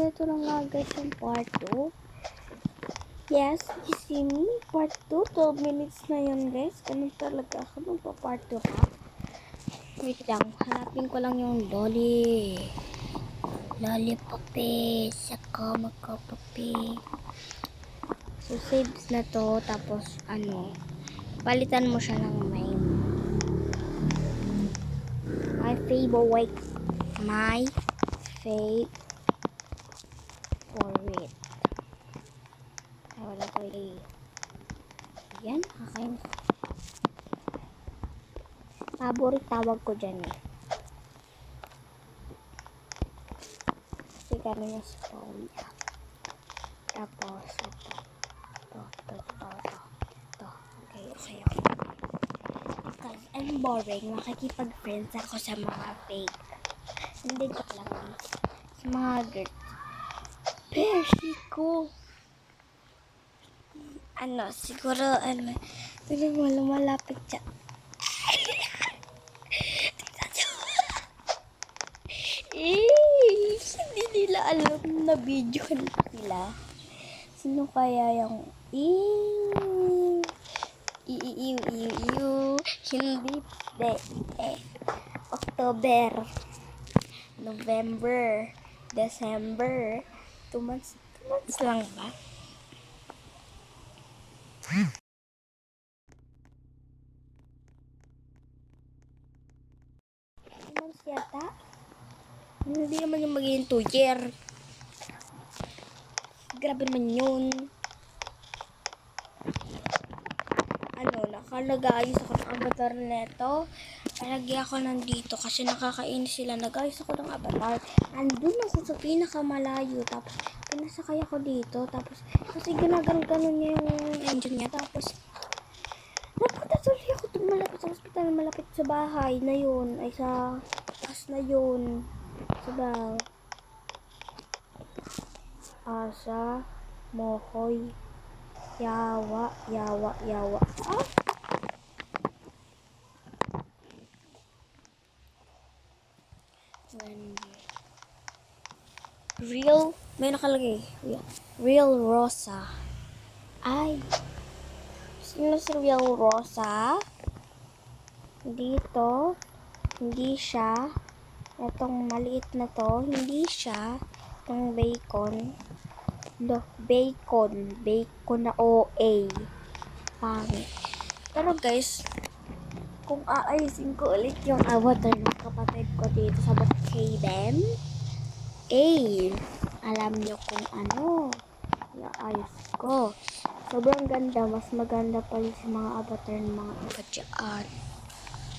ito na nga guys yung part 2. Yes, you see me? Part 2, 12 minutes na yun guys. Ganun talaga ako magpa-part 2 pa. Wait lang, hanapin ko lang yung Lollipopi. Saka magkapapi. So, saves na to. Tapos, palitan mo siya ng name. My favorite. Ay, wala ko yan, kakainis. Favorite tawag ko dyan eh. Kasi gano'n yung spawn niya. Tapos, ito. Okay, sa'yo. Because I'm boring, makikipag-friends ako sa mga fake. Hindi ko lang. Sa mga girls. Beshi ko. Siguro, tignan mo, lumalapit siya. Hindi nila alam na video nila. Sino kaya yung hindi October, November, December, 2 months lang ba? Months yata? Hindi naman yung magiging 2 year. Grabe naman yun. Nag-aayos ako ng avatar neto. Palagi ako nandito kasi nakakainis sila. Nag-aayos ako ng avatar. Andun ako sa pinakamalayo. Tapos, pinasakay ako dito. Tapos, kasi ganun niya yung engine niya. Tapos, napunta tuloy ako malapit sa hospital. Malapit sa bahay na yun. Ay, sa taas na yun. Sabaw. Asa, Mohoy, Yawa. May nakalagay. Real Rosa. Ay. Sino si Real Rosa? Dito. Hindi siya. Itong maliit na to. Hindi siya. Itong bacon. Bacon na OA. Pangit. Pero guys, kung aayusin ko ulit yung avatar ng kapatid ko dito sa Brookhaven, alam nyo kung ayos ko. Sobrang ganda. Mas maganda pa yung mga avatar ng mga iba dyan.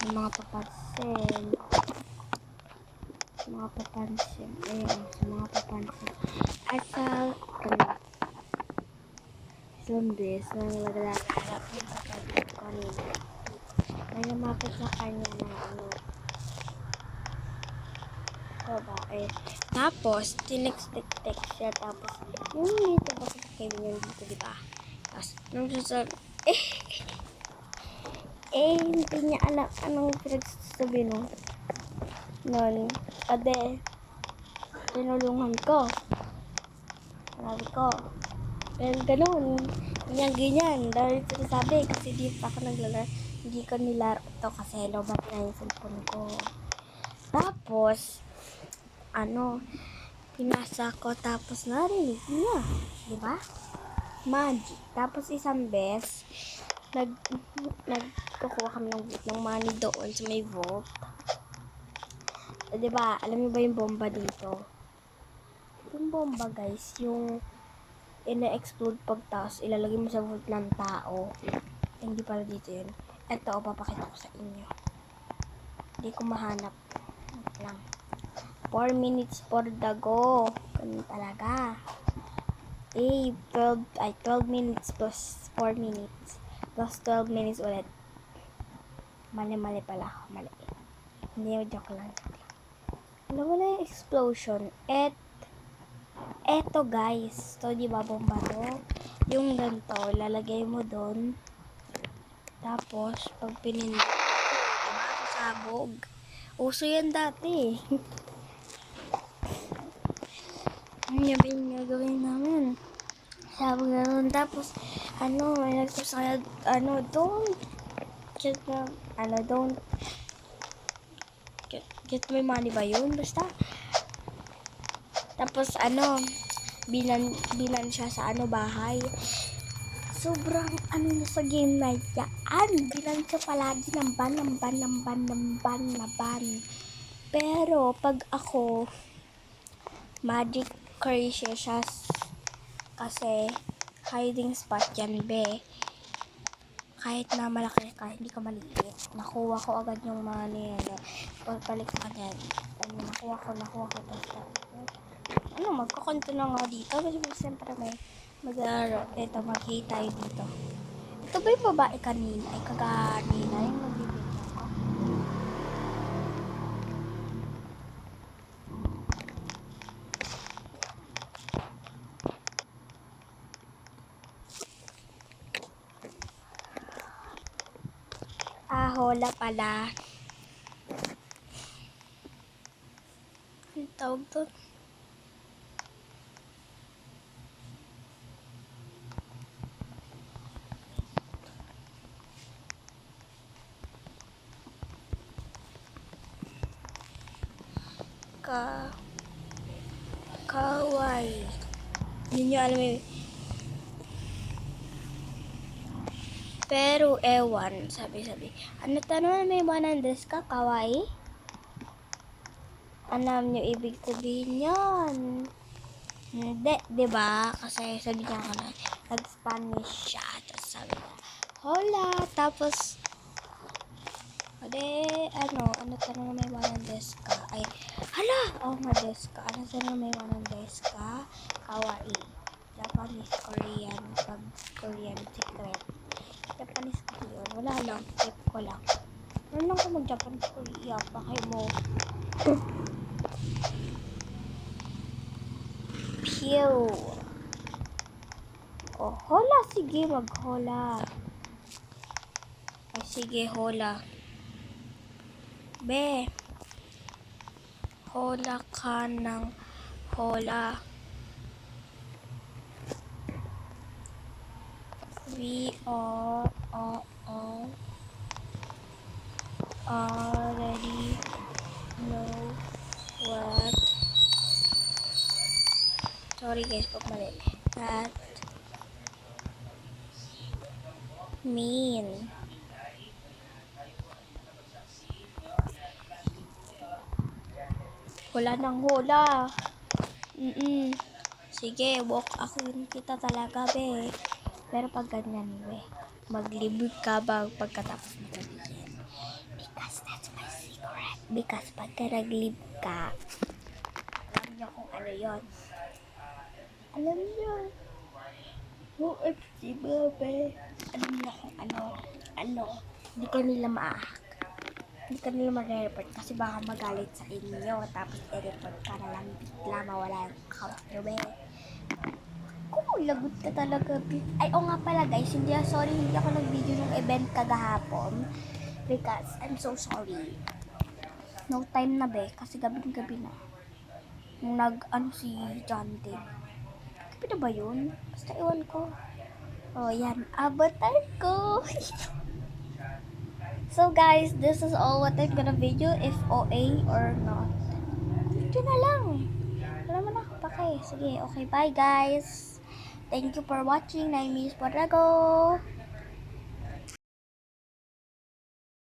Yung mga papansin. Ayun, sa mga papansin. At sa, zombies na naglalakap yung kapatid ko kanina. May lumapit sa kanya na babae. Tapos, tinext siya. Tapos, yung dito ko sa kaibigan dito, diba? Tapos, nung sasabi, hindi niya alam anong pinagsasabi nun. Tinulungan ko. Sabi ko, pero ganun. Ganyan. Dahil sinasabi, kasi di pa ako naglalaro. Hindi ko nilaro ito kasi lobat na yung cellphone ko. Tapos, pinasa ko, tapos narinig niya. Diba? Magic. Tapos isang beses, nagkukuha kami ng money doon sa may vault. Diba? Alam niyo ba yung bomba dito? Yung bomba guys, yung ina-explode pagtaas, ilalagay mo sa vault ng tao. Hindi pala dito yun. Ito, papakita ko sa inyo. Hindi ko mahanap. Lang. 4 minutes for the go. Ganun talaga. 12 minutes plus 4 minutes. Plus 12 minutes ulit. Mali pala. Mali. Hindi, joke lang. Alam mo na yung explosion. Eto guys. Ito, di ba bomba to? Yung ganito, lalagay mo doon. Tapos, pag pinindot, diba? Sasabog. Uso yan dati. Yan ba yung gagawin namin? Sabi gano'n. Tapos, may nagsabi sa kanya, don't don't get my money ba yun? Basta. Tapos, binan siya sa bahay. Sobrang na sa game na yan. Binan siya palagi ng ban. Pero, pag ako, magic siya kasi hiding spot yan, be. Kahit na malaki ka, hindi ka maliit. Nakuha ko agad yung money. Pagpalit ka yan. Nakuha ko. Basta. Magkakonto na nga dito. Kasi siyempre may maglaro. Ito, makita tayo dito. Ito ba yung babae kanina? Ay, kaganina. Yung nagbibigyan ko. Hola pala. Ang tawag to? Kawaii. Hindi nyo alam eh. Pero ewan, sabi. Ano tanong na may 100 ka, kawaii? Alam nyo ibig sabihin yan? Hindi, diba? Kasi sabi niya ako na nag-Spanish siya. Tapos sabi niya, hola! Tapos, ano tanong na may 100 ka? Ay, hala! Nga deska. Ano tanong na may 100 ka? Kawaii. Japanese, Korean, pag Korean secret. Japanese ko yun. Wala lang. Tip ko lang. Ano lang ko mag-Japanese Korea. Pakay mo. Pew. Oh, hola. Sige, mag-hola. Ay, sige, hola. Be. Hola ka ng hola. We are already know what. Sorry guys, pag mali. That mean. Wala nang hula. Sige, walk ako yun kita talaga, be. Pero pag ganyan, be, mag-live ka ba pagkatapos mo sabihin? Because that's my secret. Because pagka nag-live ka, alam niyo kung ano yun. Alam niyo. OFC, be. Alam niyo kung ano. Hindi ka nila ma-hack. Hindi ka nila mag-report kasi baka magalit sa inyo. Tapos i-report ka na lang bigla mawala yung account nyo, be. Lagot ka talaga. Ay, nga pala guys, hindi ako nag-video ng event kagahapon because I'm so sorry. No time na, be, kasi gabi na. Nung si John Day. Gabi na ba yun? Basta iwan ko. Oh, yan. Avatar ko. So guys, this is all what I'm gonna video if OA or not. Video na lang. Wala man ako pake. Sige, okay, bye guys. Thank you for watching. Naimis Podrago.